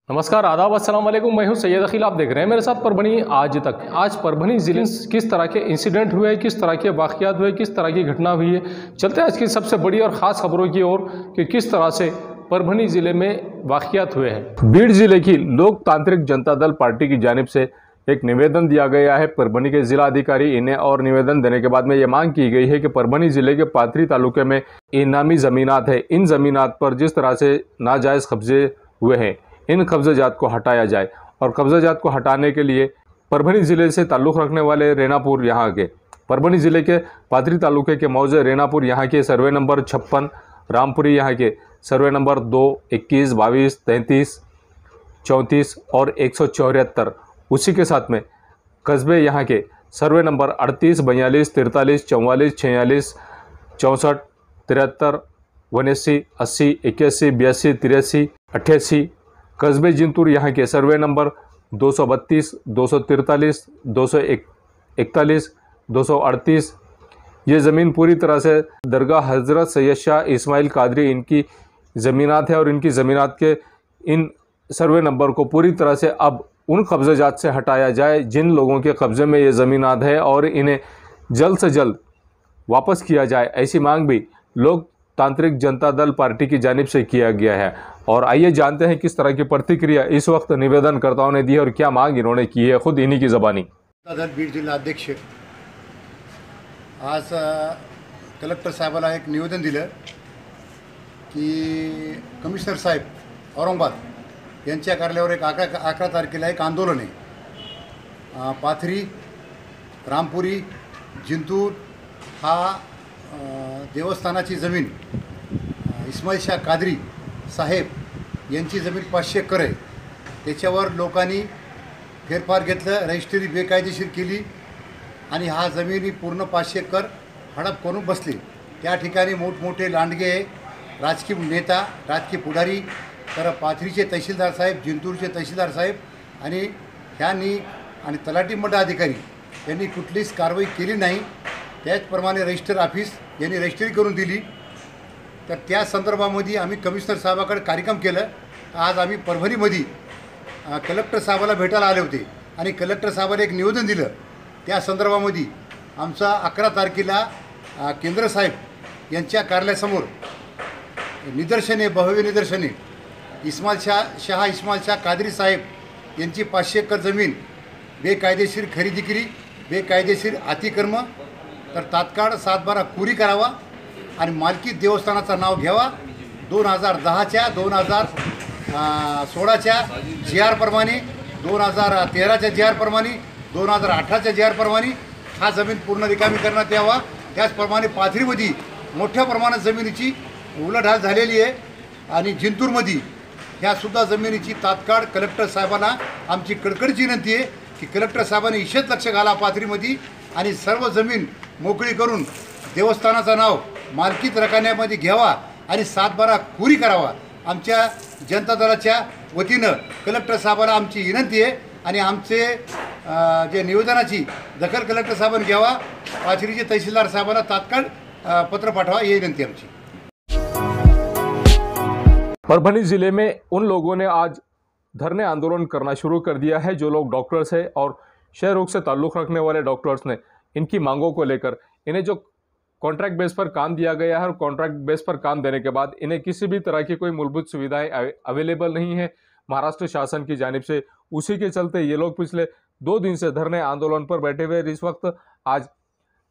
नमस्कार, आदाब, अस्सलाम वालेकुम। मैं हूं सैयद अखिल। आप देख रहे हैं मेरे साथ परभनी आज तक। आज परभनी ज़िले में किस तरह के इंसिडेंट हुए, किस तरह के वाक़यात हुए, किस तरह की घटना हुई है, चलते हैं आज की सबसे बड़ी और ख़ास खबरों की ओर कि किस तरह से परभनी ज़िले में वाक़यात हुए हैं। बीड़ ज़िले की लोकतांत्रिक जनता दल पार्टी की जानिब से एक निवेदन दिया गया है परभनी के जिला अधिकारी इन्हें, और निवेदन देने के बाद में ये मांग की गई है कि परभनी ज़िले के पाथरी तालुके में इनामी ज़मीनात है, इन ज़मीनात पर जिस तरह से नाजायज़ कब्जे हुए हैं, इन कब्ज़ाजात को हटाया जाए। और कब्ज़ाजात को हटाने के लिए परभनी ज़िले से ताल्लुक़ रखने वाले रेनापुर यहाँ के परभनी ज़िले के पाथरी तालुके के मौजे रेनापुर यहाँ के सर्वे नंबर 56, रामपुरी यहाँ के सर्वे नंबर 2, 21, 22, 33, 34 और 174, उसी के साथ में कस्बे यहाँ के सर्वे नंबर 38, 42, 43, 44, 46, 64, 73, 79, 80, 81, 82, 83, 88, कस्बे जिंतूर यहाँ के सर्वे नंबर 232, 243, 241, 238, ये ज़मीन पूरी तरह से दरगाह हज़रत सैयद शाह इस्माइल कादरी इनकी ज़मीनात है, और इनकी ज़मीनात के इन सर्वे नंबर को पूरी तरह से अब उन कब्ज़ाजात से हटाया जाए जिन लोगों के कब्ज़े में ये ज़मीनात है, और इन्हें जल्द से जल्द वापस किया जाए। ऐसी मांग भी लोकतांत्रिक जनता दल पार्टी की जानिब से किया गया है। और आइए जानते हैं किस तरह की प्रतिक्रिया इस वक्त निवेदनकर्ताओं ने दी है और क्या मांग इन्होंने की है, खुद इन्हीं की ज़बानी। बीड जिल्हा अध्यक्ष आज कलेक्टर साहेबाला एक निवेदन दिलं की कमिशनर साहेब औरंगाबाद यांच्या कार्यालयावर एक 11 तारखेला एक आंदोलन आहे। पाथरी, रामपुरी, जिंतूर हा देवस्थानाची जमीन इस्माईल शाह कादरी साहेब यांची जमीन 500 एकर आहे। त्याच्यावर लोकांनी फेरफार घेतलं, रजिस्ट्री बेकायदेशीर केली आणि हा जमिनी पूर्ण 500 एकर हडप करून बसली। त्या ठिकाणी मोठमोठे लांडगे, राजकीय नेता, राजकीय पुढारी, तर पाथरीचे तहसीलदार साहेब, जिंतूरचे तहसीलदार साहेब आणि ह्यांनी आणि तलाठी मंडळ अधिकारी यांनी कुठलीच कारवाई केली नाही। त्याचप्रमाणे रजिस्टर ऑफिस यांनी रजिस्ट्री करून दिली। तर त्या संदर्भामध्ये आम्ही कमिशनर साहेबाकडे कार्यक्रम केलं। आज आम्ही परभणीमध्ये कलेक्टर साहेबाला भेटायला आले होते आणि कलेक्टर साहेबाला एक निवेदन दिलं। त्या संदर्भामध्ये आमचा 11 तारखेला केंद्र साहेब यांच्या कार्यालयासमोर निदर्शने, भव्य निदर्शने शाह इस्माईल शाह कादरी साहेब यांची 500 एकर जमीन बेकायदेशीर खरेदी केली, बेकायदेशीर अतिक्रम, तर तात्काळ 7/12 कुरी करावा आणि मालकी देवस्थानाचं नाव घ्यावा। 2010च्या 2016च्या GR प्रमाणे, 2013च्या GR प्रमाणे, 2018च्या GR प्रमाणे हा जमीन पूर्ण रिकामी करण्यात यावा। त्याचप्रमाणे पाथरीमध्ये मोठ्या प्रमाणात जमिनीची उलाढाल झालेली आहे आणि जिंतूरमध्ये ह्यासुद्धा जमिनीची तात्काळ कलेक्टर साहेबांना आमची कडकडीची विनंती आहे की कलेक्टर साहेबांनी विशेष लक्ष घाला पाथरीमध्ये आणि सर्व जमीन मोकळी करून देवस्थानाचं नाव मालकीत रकान्यामध्ये घ्यावा आणि 7/12 कुरी करावा। आमच्या जनता दलाच्या वतीनं कलेक्टर साहेबांना आमची विनंती आहे आणि आमचे जे निवेदनाची दखल कलेक्टर साहेबांनी घ्यावा। पाथरीचे तहसीलदार साहेबांना तात्काळ पत्र पाठवा, ही विनंती आमची। परभनी ज़िले में उन लोगों ने आज धरने आंदोलन करना शुरू कर दिया है जो लोग डॉक्टर्स हैं और क्षय रोग से ताल्लुक़ रखने वाले डॉक्टर्स ने इनकी मांगों को लेकर, इन्हें जो कॉन्ट्रैक्ट बेस पर काम दिया गया है और कॉन्ट्रैक्ट बेस पर काम देने के बाद इन्हें किसी भी तरह की कोई मूलभूत सुविधाएं अवेलेबल नहीं है महाराष्ट्र शासन की जानिब से। उसी के चलते ये लोग पिछले 2 दिन से धरने आंदोलन पर बैठे हुए। इस वक्त आज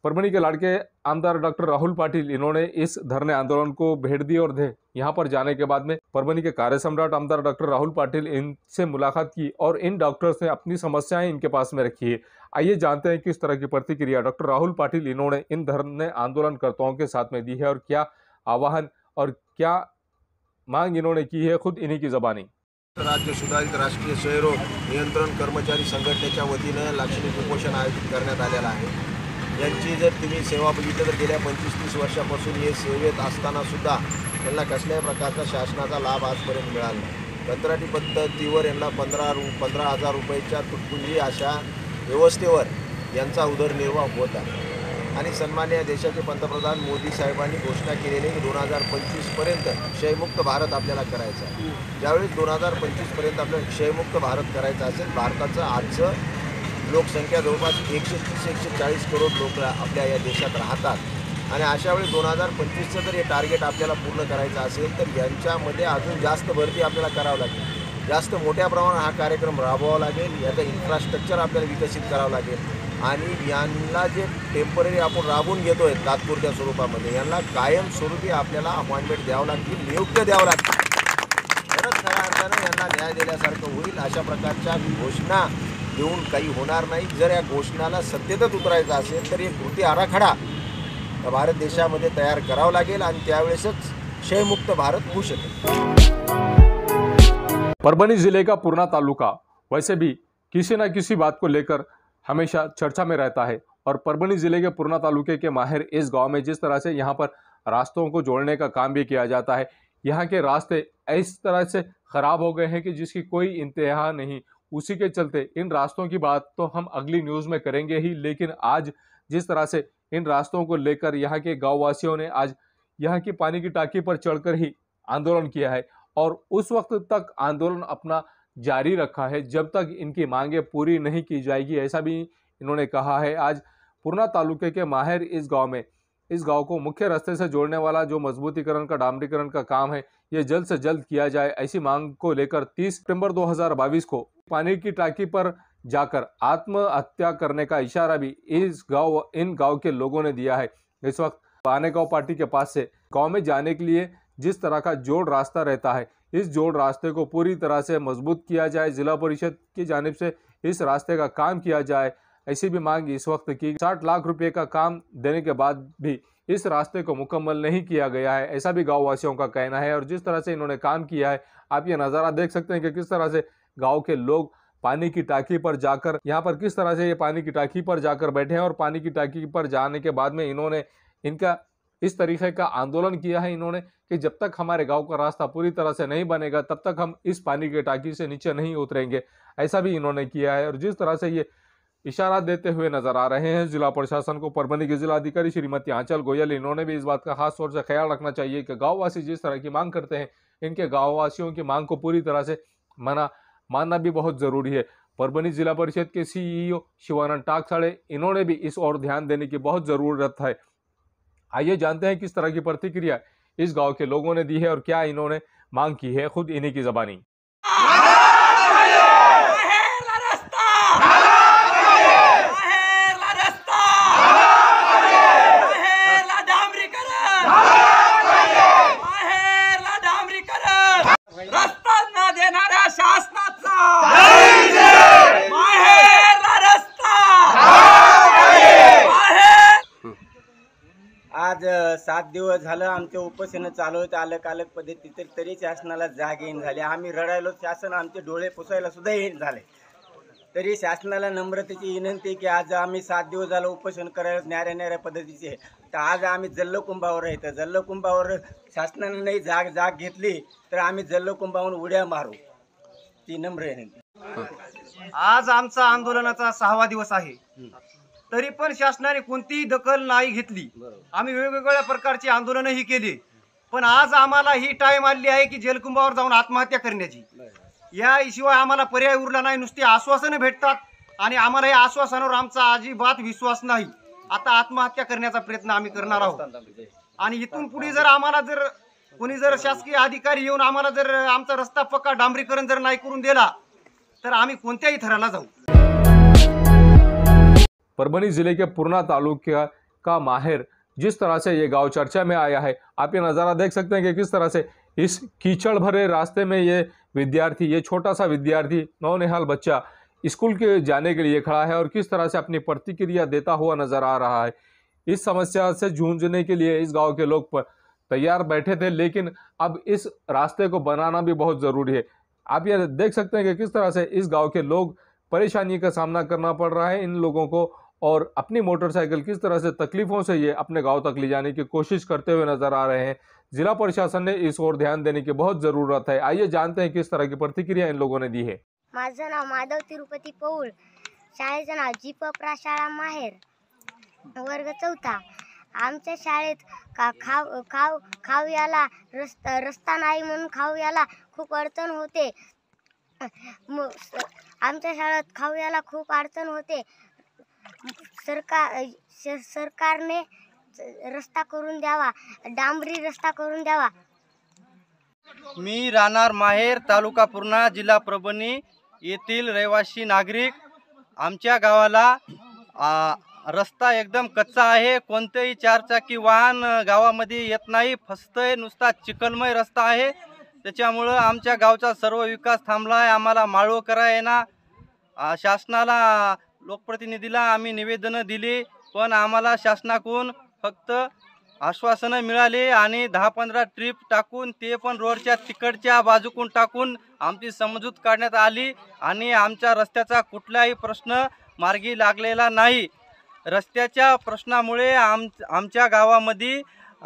परभनी के लाड़के आमदार डॉक्टर राहुल पाटिल इन्होंने इस धरने आंदोलन को भेंट दी और यहाँ पर जाने के बाद में परभनी के कार्य सम्राट आमदार डॉक्टर राहुल पाटिल इनसे मुलाकात की और इन डॉक्टर्स ने अपनी समस्याएं इनके पास में रखी है। आइए जानते हैं किस तरह की प्रतिक्रिया डॉक्टर राहुल पाटिल इन्होंने इन धरने आंदोलनकर्ताओं के साथ में दी है और क्या आह्वान और क्या मांग इन्होंने की है, खुद इन्हीं की ज़बानी। राज्य सुधारित राष्ट्रीय क्षयरोग नियंत्रण कर्मचारी संघटनेच्या वतीनं लाक्षणिक उपोषण आयोजित करण्यात आलेलं आहे। यांची जर तुम्ही सेवा बघितली तर गेल्या 25-30 वर्षापासून हे सेवेत असतानासुद्धा त्यांना कसल्याही प्रकारचा शासनाचा लाभ आजपर्यंत मिळाला नाही। कंत्राटी पद्धतीवर यांना 15,000 रुपयाच्या तुटपुंजी अशा व्यवस्थेवर यांचा उदरनिर्वाह होत आहे। आणि सन्माननीय देशाचे पंतप्रधान मोदी साहेबांनी घोषणा केलेली की 2025पर्यंत क्षयमुक्त भारत आपल्याला करायचा आहे. ज्यावेळेस 2025पर्यंत आपल्याला क्षयमुक्त भारत करायचं असेल, भारताचं आजचं लोकसंख्या जवळपास 130-140 करोड लोक आपल्या या देशात राहतात आणि अशा वेळी 2025चं जर हे टार्गेट आपल्याला पूर्ण करायचं असेल तर यांच्यामध्ये अजून जास्त भरती आपल्याला करावं लागेल, जास्त मोठ्या प्रमाणात हा कार्यक्रम राबवावा लागेल, याचं इन्फ्रास्ट्रक्चर आपल्याला विकसित करावं लागेल आणि यांना जे टेम्पररी आपण राबवून घेतो आहे तात्पुरत्या स्वरूपामध्ये यांना कायमस्वरूपी आपल्याला अपॉइंटमेंट द्यावं लागतील, नियुक्त द्यावं लागतील. खरंच खऱ्या अर्थानं यांना न्याय दिल्यासारखं होईल. अशा प्रकारच्या घोषणा देऊन काही होणार नाही. जर या घोषणाला सत्यतेत उतरायचं असेल तर एक कृती आराखडा भारत देशामध्ये तयार करावा लागेल आणि त्यावेळेसच क्षयमुक्त भारत होऊ शकेल. परभनी जिले का पूर्णा तालुका वैसे भी किसी न किसी बात को लेकर हमेशा चर्चा में रहता है और परभनी जिले के पूर्णा तालुके के माहिर इस गांव में जिस तरह से यहाँ पर रास्तों को जोड़ने का काम भी किया जाता है, यहाँ के रास्ते इस तरह से ख़राब हो गए हैं कि जिसकी कोई इंतहा नहीं. उसी के चलते इन रास्तों की बात तो हम अगली न्यूज़ में करेंगे ही, लेकिन आज जिस तरह से इन रास्तों को लेकर यहाँ के गाँव वासियों ने आज यहाँ की पानी की टाँकी पर चढ़कर ही आंदोलन किया है और उस वक्त तक आंदोलन अपना जारी रखा है जब तक इनकी मांगें पूरी नहीं की जाएगी, ऐसा भी इन्होंने कहा है. आज पूर्णा तालुके के माहिर इस गांव को मुख्य रास्ते से जोड़ने वाला जो मजबूतीकरण का डामरीकरण का काम है ये जल्द से जल्द किया जाए, ऐसी मांग को लेकर 30 सितंबर 2022 को पानी की टाँकी पर जाकर आत्महत्या करने का इशारा भी इन गांव के लोगों ने दिया है. इस वक्त पानेगांव पार्टी के पास से गांव में जाने के लिए जिस तरह का जोड़ रास्ता रहता है, इस जोड़ रास्ते को पूरी तरह से मजबूत किया जाए, जिला परिषद की जानिब से इस रास्ते का काम किया जाए, ऐसी भी मांग इस वक्त की. 60 लाख रुपए का काम देने के बाद भी इस रास्ते को मुकम्मल नहीं किया गया है, ऐसा भी गाँव वासियों का कहना है. और जिस तरह से इन्होंने काम किया है, आप ये नज़ारा देख सकते हैं कि किस तरह से गाँव के लोग पानी की टाँकी पर जाकर यहाँ पर किस तरह से ये पानी की टाँकी पर जाकर बैठे हैं और पानी की टाँकी पर जाने के बाद में इन्होंने इनका इस तरीके का आंदोलन किया है इन्होंने कि जब तक हमारे गांव का रास्ता पूरी तरह से नहीं बनेगा तब तक हम इस पानी की टाँकी से नीचे नहीं उतरेंगे, ऐसा भी इन्होंने किया है. और जिस तरह से ये इशारा देते हुए नजर आ रहे हैं जिला प्रशासन को, परभनी के जिलाधिकारी श्रीमती आंचल गोयल, इन्होंने भी इस बात का खास तौर से ख्याल रखना चाहिए कि गाँववासी जिस तरह की मांग करते हैं इनके गाँववासियों की मांग को पूरी तरह से मानना भी बहुत ज़रूरी है. परभनी जिला परिषद के CEO शिवानंद टाकसाळे, इन्होंने भी इस ओर ध्यान देने की बहुत ज़रूरत है. आइए जानते हैं किस तरह की प्रतिक्रिया इस गांव के लोगों ने दी है और क्या इन्होंने मांग की है, खुद इन्हीं की ज़बानी. आज 7 दिवस झालं आमचे उपोषण चालू होते अलग पद्धतीचे, तरी शासनाला जाग येईन झाली. आम्ही रडायलो, शासन आमचे डोळे पुसायला सुद्धा येईन झाले. तरी शासनाला नम्रतेची विनंती की आज आम्ही 7 दिवस झालं उपोषण करायला न्याऱ्या पद्धतीचे, तर आज आम्ही जल्लोकुंभावर आहे. जल्लोकुंभावर शासनाने नाही जाग घेतली तर आम्ही जल्लोकुंभावरून उड्या मारू, ती नम्र विनंती. आज आमचा आंदोलनाचा 6वा दिवस आहे, तरी पण शासनाने कोणतीही दखल नाही घेतली. आम्ही वेगवेगळ्या प्रकारची आंदोलनही केली, पण आज आम्हाला ही टाइम आली आहे की जलकुंभावर जाऊन आत्महत्या करण्याची. याशिवाय आम्हाला पर्याय उरला नाही. नुसती आश्वासनं भेटतात आणि आम्हाला या आश्वासनावर आमचा अजिबात विश्वास नाही. आता आत्महत्या करण्याचा प्रयत्न आम्ही करणार आहोत. आणि इथून पुढे जर आम्हाला कोणी शासकीय अधिकारी येऊन आम्हाला आमचा रस्ता पक्का डांबरीकरण नाही करून दिला तर आम्ही कोणत्याही थराला जाऊ. परभनी जिले के पूर्णा तालुका का माहिर जिस तरह से ये गांव चर्चा में आया है, आप ये नज़ारा देख सकते हैं कि किस तरह से इस कीचड़ भरे रास्ते में ये विद्यार्थी, ये छोटा सा विद्यार्थी, नौनिहाल बच्चा स्कूल के जाने के लिए खड़ा है और किस तरह से अपनी प्रतिक्रिया देता हुआ नजर आ रहा है. इस समस्या से जूझने के लिए इस गांव के लोग तैयार बैठे थे, लेकिन अब इस रास्ते को बनाना भी बहुत ज़रूरी है. आप ये देख सकते हैं कि किस तरह से इस गांव के लोग परेशानी का सामना करना पड़ रहा है इन लोगों को, और अपनी मोटरसाइकिल किस तरह से तकलीफ़ों से ये अपने गांव तक ले जाने की कोशिश करते हुए नजर आ रहे हैं. जिला प्रशासन ने इस ओर ध्यान देने की बहुत ज़रूरत है. आइए जानते हैं किस तरह की प्रतिक्रिया इन लोगों ने दी है. माझं नाव माधव तिरुपती पौळ, शाळेचं नाव जीप प्राशाळा माहेर. वर्ग 4. आमच्या शाळेत खावयाला रस्ता नाही म्हणून खावयाला खूप अडचण होते. आमच्या शाळेत खावयाला खूप अडचण होते. सरकारने रस्ता करून द्यावा, डांबरी रस्ता करून द्यावा. मी राहणार माहेर, तालुका पूर्णा, जिल्हा परभणी येथील रहिवासी नागरिक. आमच्या गावाला रस्ता एकदम कच्चा आहे. कोणतेही चारचाकी वाहन गावामध्ये येत नाही. फसतंय, नुसता चिखलमय रस्ता आहे. त्याच्यामुळं आमच्या गावचा सर्व विकास थांबला आहे. आम्हाला माळव करा येणार. शासनाला, लोकप्रतिनिधीला आम्ही निवेदनं दिली, पण आम्हाला शासनाकडून फक्त आश्वासनं मिळाली आणि 10-15 ट्रिप टाकून, ते पण रोडच्या तिकडच्या बाजूकून टाकून आमची समजूत काढण्यात आली आणि आमच्या रस्त्याचा कुठलाही प्रश्न मार्गी लागलेला नाही. रस्त्याच्या प्रश्नामुळे आमच्या गावामध्ये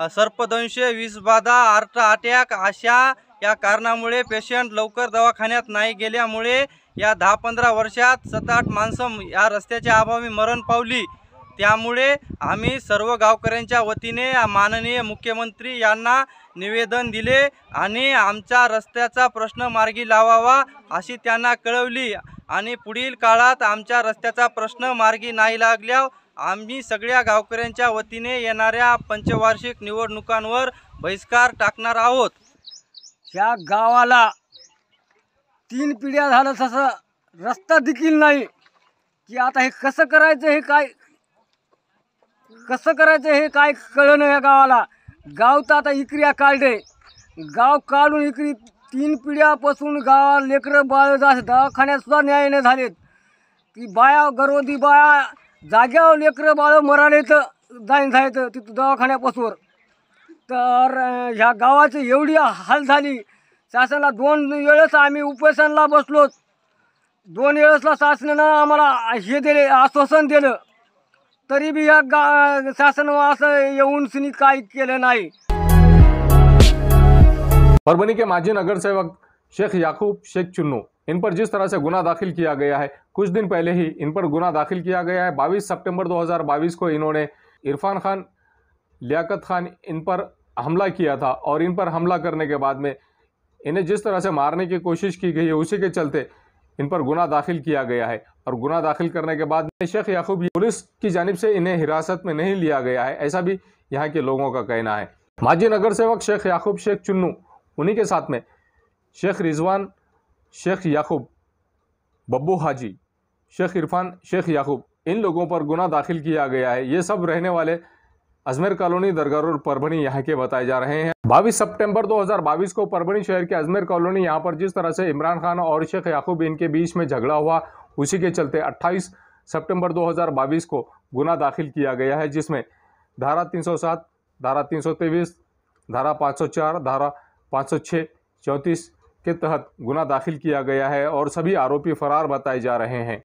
सर्पदंश, विषबाधा, हार्ट अटॅक अशा या कारणामुळे पेशंट लवकर दवाखान्यात नाही गेल्यामुळे या 10-15 वर्षात 7-8 माणसं या रस्त्याच्या अभावी मरण पावली. त्यामुळे आम्ही सर्व गावकऱ्यांच्या वतीने माननीय मुख्यमंत्री यांना निवेदन दिले आणि आमच्या रस्त्याचा प्रश्न मार्गी लावावा अशी त्यांना कळवली. आणि पुढील काळात आमच्या रस्त्याचा प्रश्न मार्गी नाही लागल्यावर आम्ही सगळ्या गावकऱ्यांच्या वतीने येणाऱ्या पंचवार्षिक निवडणुकांवर बहिष्कार टाकणार आहोत. ह्या गावाला 3 पिढ्या झालं तसं रस्ता देखील नाही की आता हे कसं करायचं, हे काय कळलं ह्या गावाला. गाव तर आता इकऱ्या काढले, गाव काढून इकरी 3 पिढ्यापासून गावाला लेकरं बाळ जास्त दवाखान्यात सुद्धा न्याय नाही झालेत. की बाया, गरोदी बाया जाग्यावर लेकरं बाळ मराले तर जायचं तिथं दवाखान्यापासून. तर ह्या गावाची एवढी हाल झाली. शासनाला 2 वेळेस आम्ही उपोषणाला बसलो. 2 वेळेसला शासनानं आम्हाला हे दिले, आश्वासन दिलं, तरी बी या शासनानं असं येऊन काही केलं नाही. परभनी के माजी नगर सेवक शेख याकूब शेख चुन्नू, इन पर जिस तरह से गुना दाखिल किया गया है, कुछ दिन पहले ही इन पर गुना दाखिल किया गया है. 22 सितंबर 2022 को इन्होंने इरफान खान, लियाकत खान इन पर हमला किया था और इन पर हमला करने के बाद में इन्हें जिस तरह से मारने की कोशिश की गई है, उसी के चलते इन पर गुना दाखिल किया गया है. और गुना दाखिल करने के बाद शेख याकूब पुलिस की जानिब से इन्हें हिरासत में नहीं लिया गया है, ऐसा भी यहाँ के लोगों का कहना है. माजी नगर सेवक शेख याकूब शेख चुन्नू, उन्हीं के साथ में शेख रिजवान, शेख याकूब, बब्बू हाजी, शेख इरफान, शेख याकूब, इन लोगों पर गुना दाखिल किया गया है. ये सब रहने वाले अजमेर कॉलोनी, दरगाह रोड, परभनी यहाँ के बताए जा रहे हैं. 22 सितंबर 2022 को परभनी शहर के अजमेर कॉलोनी, यहाँ पर जिस तरह से इमरान खान और शेख याकूब इनके बीच में झगड़ा हुआ, उसी के चलते 28 सितंबर 2022 को गुना दाखिल किया गया है, जिसमें धारा 307, धारा 323, धारा 504, धारा 506, 34 के तहत गुना दाखिल किया गया है और सभी आरोपी फरार बताए जा रहे हैं.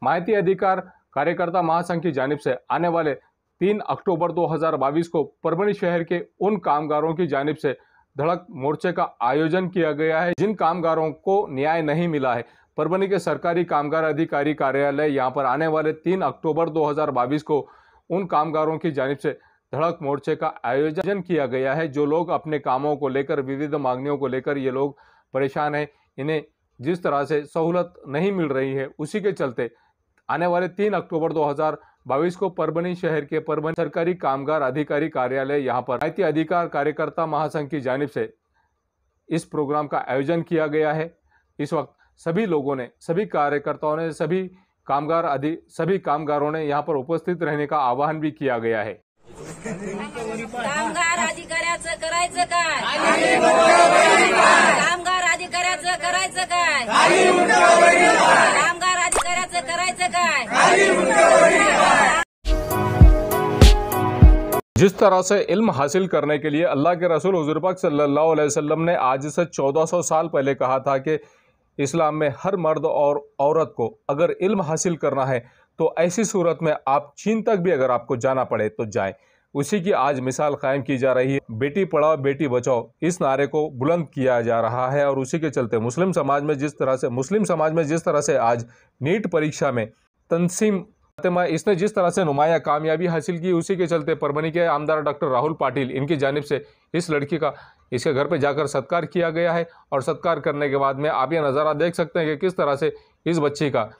माहिती अधिकार कार्यकर्ता महासंघ की जानिब से आने वाले 3 अक्टूबर 2022 को परभनी शहर के उन कामगारों की जानिब से धड़क मोर्चे का आयोजन किया गया है जिन कामगारों को न्याय नहीं मिला है. परभनी के सरकारी कामगार अधिकारी कार्यालय यहाँ पर आने वाले 3 अक्टूबर 2022 को उन कामगारों की जानिब से धड़क मोर्चे का आयोजन किया गया है. जो लोग अपने कामों को लेकर, विविध मांगनियों को लेकर ये लोग परेशान हैं, इन्हें जिस तरह से सहूलत नहीं मिल रही है, उसी के चलते आने वाले 3 अक्टूबर 2022 को परभनी शहर के परभनी सरकारी कामगार अधिकारी कार्यालय यहाँ पर माहिती अधिकार कार्यकर्ता महासंघ की जानिब से इस प्रोग्राम का आयोजन किया गया है. इस वक्त सभी लोगों ने, सभी कार्यकर्ताओं ने, सभी कामगारों ने यहाँ पर उपस्थित रहने का आह्वान भी किया गया है. कामगार अधिकाऱ्याचं करायचं काय? कामगार अधिकाऱ्याचं करायचं काय? कामगार अधिकाऱ्याचं करायचं काय? जिस तरह से इल्म हासिल करने के लिए अल्लाह के रसूल हुज़ूर पाक सल्लल्लाहु अलैहि वसल्लम ने आज से 1400 साल पहले कहा था कि इस्लाम में हर मर्द और औरत को अगर इल्म हासिल करना है तो ऐसी सूरत में आप चीन तक भी अगर आपको जाना पड़े तो जाएं. उसी की आज मिसाल कायम की जा रही है. बेटी पढ़ाओ बेटी बचाओ इस नारे को बुलंद किया जा रहा है और उसी के चलते मुस्लिम समाज में जिस तरह से आज नीट परीक्षा में तंसीम इसने जिस तरह से नुमाया कामयाबी हासिल की, उसी के चलते परभनी के आमदार डॉक्टर राहुल पाटिल इनकी जानिब से इस लड़की का इसके घर पे जाकर सत्कार किया गया है। और सत्कार करने के बाद में आप ये नज़ारा देख सकते हैं कि किस तरह से इस बच्ची का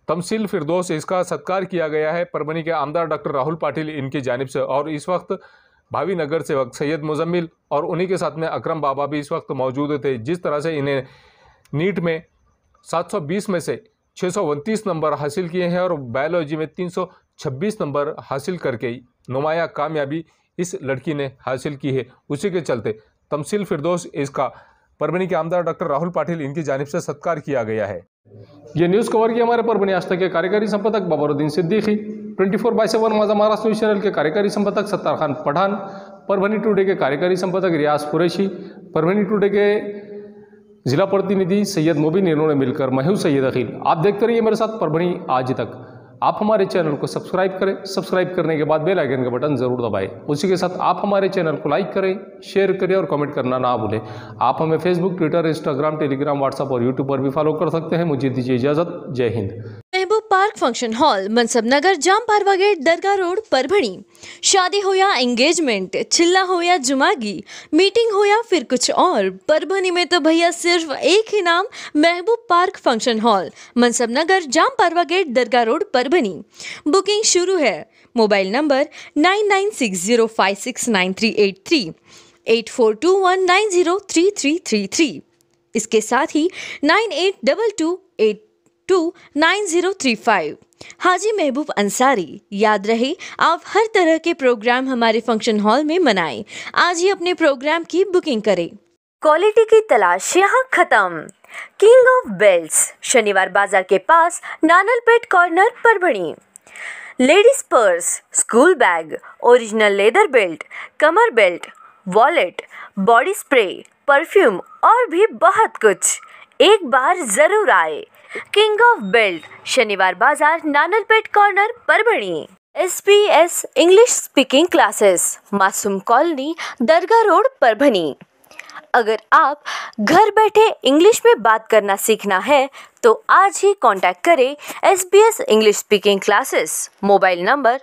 तमसील फिरदौस इसका सत्कार किया गया है परभनी के आमदार डॉक्टर राहुल पाटिल इनकी जानिब से। और इस वक्त भावी नगर सेवक सैयद मुजम्मिल और उन्हीं के साथ में अकरम बाबा भी इस वक्त मौजूद थे। जिस तरह से इन्हें नीट में 720 में से 629 नंबर हासिल किए हैं और बायोलॉजी में 326 नंबर हासिल करके नुमाया कामयाबी इस लड़की ने हासिल की है, उसी के चलते तमसील फिरदौस इसका परभनी के आमदार डॉक्टर राहुल पाटिल इनकी जानिब से सत्कार किया गया है। ये न्यूज़ कवर किया हमारे परभनी आज तक के कार्यकारी संपादक बाबरुद्दीन सिद्दीकी, 24/7 माझा महाराष्ट्र न्यूज़ चैनल के कार्यकारी संपादक सत्तार खान पठान, परभनी टुडे के कार्यकारी संपादक रियाज कुरैशी, परभनी टुडे के जिला प्रतिनिधि सैयद मुबीन, इन्होंने मिलकर मैं हूं सैयद अखिल। आप देखते रहिए मेरे साथ परभनी आज तक। आप हमारे चैनल को सब्सक्राइब करें, सब्सक्राइब करने के बाद बेल आइकन का बटन जरूर दबाएं। उसी के साथ आप हमारे चैनल को लाइक करें, शेयर करें और कमेंट करना ना भूलें। आप हमें Facebook, Twitter, Instagram, Telegram, WhatsApp और यूट्यूब पर भी फॉलो कर सकते हैं। मुझे दीजिए इजाजत। जय हिंद। महबूब पार्क फंक्शन हॉल, मनसब नगर, जाम पारवा गेट, दरगाह रोड, परभणी। शादी हो या एंगेजमेंट, चिल्ला हो या जुमागी, मीटिंग हो या फिर कुछ और, परभनी में तो भैया सिर्फ एक ही नाम, महबूब पार्क फंक्शन हॉल, मनसब नगर, जाम पारवा गेट, दरगाह रोड, परभनी। बुकिंग शुरू है। Mobile number 9960569383, 8421903333। इसके साथ ही 9822829035। हाजी महबूब अंसारी। याद रहे, आप हर तरह के प्रोग्राम हमारे फंक्शन हॉल में मनाएं। आज ही अपने प्रोग्राम की बुकिंग करें। क्वालिटी की तलाश यहाँ खत्म। King of belts, Shaniwar Bazar के पास, Nanalpeth corner, Parbhani. Ladies purse, school bag, original leather belt, कमर belt, wallet, body spray, perfume और भी बहुत कुछ। एक बार जरूर आए। King of belt, Shaniwar Bazar, Nanalpeth corner, Parbhani. SBS English speaking classes, Masoom colony, Dargah road, Parbhani. अगर आप घर बैठे इंग्लिश में बात करना सीखना है तो आज ही कांटेक्ट करें SBS English speaking classes. Mobile number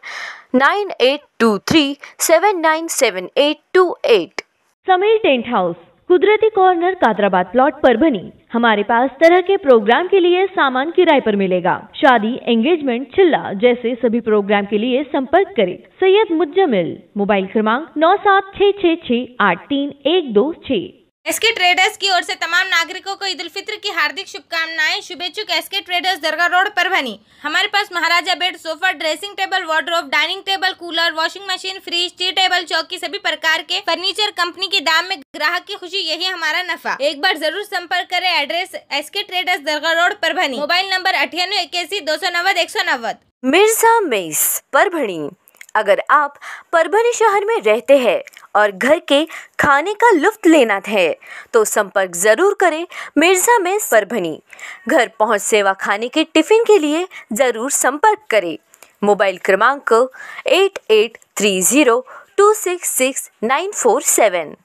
9823797828। Sameer tent house, कुदरती कॉर्नर, कादराबाद प्लॉट, परभनी। हमारे पास तरह के प्रोग्राम के लिए सामान किराए पर मिलेगा। शादी, एंगेजमेंट, चिल्ला जैसे सभी प्रोग्राम के लिए संपर्क करें सैयद मुजम्मिल। मोबाइल क्रमांक 9766683126। एसके ट्रेडर्स की ओर से तमाम नागरिकों को ईद उल फित्र की हार्दिक शुभकामनाएं। शुभेच्छुक SK traders, Dargah road, Parbhani. हमारे पास Maharaja bed, sofa, dressing table, wardrobe, dining table, cooler, washing machine, fridge, tea table, चौकी, सभी प्रकार के फर्नीचर कंपनी के दाम में। ग्राहक की खुशी, यही हमारा नफा। एक बार जरूर संपर्क करें। Address SK traders, Dargah road, Parbhani. Mobile number 9881290290। Mirza mess, Parbhani. अगर आप परभनी शहर में रहते हैं और घर के खाने का लुत्फ लेना है तो संपर्क जरूर करें मिर्जा मेस, परभनी। घर पहुंच सेवा खाने के टिफिन के लिए जरूर संपर्क करें। मोबाइल क्रमांक 8830266947।